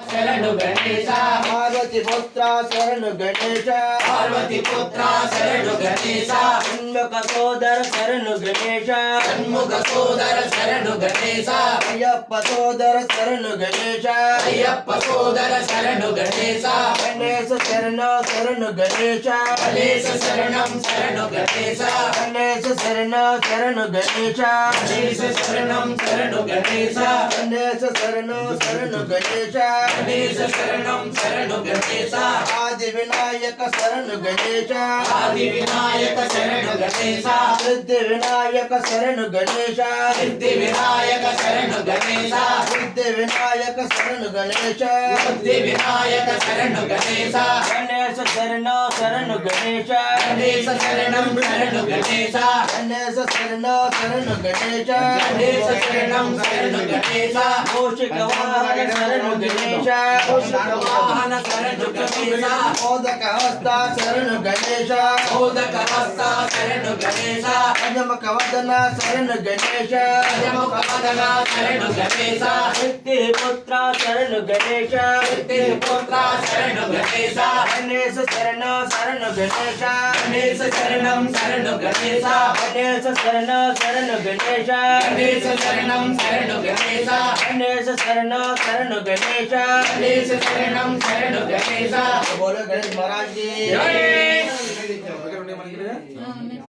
शरणु गणेश पार्वती पुत्र शरणु गणेश पार्वती पुत्र शरणु गणेश षण्मुख सोदर शरणु गणेश षण्मुख सोदर शरणु गणेश अय्यप्प सोदर शरणु गणेश अय्यप्प सोदर शरणु गणेश गणेश शरणु गणेश गणेश शरणं शरणु गणेश गणेश शरणु गणेश गणेश शरणं शरणु गणेश गणेश शरणु गणेश गणेश शरणं शरणु गणेश आदि विनायक शरणु गणेश आदि विनायक शरणु गणेश सिद्धि विनायक शरणु गणेश सिद्धि विनायक शरणु गणेश सिद्धि विनायक शरणु गणेश बुद्धि विनायक शरणु गणेश गणेश शरणु गणेश गणेश शरणं शरणु गणेश गणेश शरणु गणेश गणेश शरणं शरणु गणेश कौशिक वाहन शरणु गणेश वाहन शरणु गणेश मोदक हस्ता शरणु गणेश मोदक हस्ता शरणु गणेश अजमुख वदन शरणु गणेश अजमुख वदन शरणु गणेश सिद्धि पुत्र शरणु गणेश सिद्धि पुत्र शरणु गणेश गणेश शरणु गणेश गणेश शरणं शरणु गणेश गणेश शरणु गणेश गणेश शरणं शरणु गणेश गणेश शरणु गणेश गणेश शरणं शरणु गणेश बोलो गणेश महाराज की जय।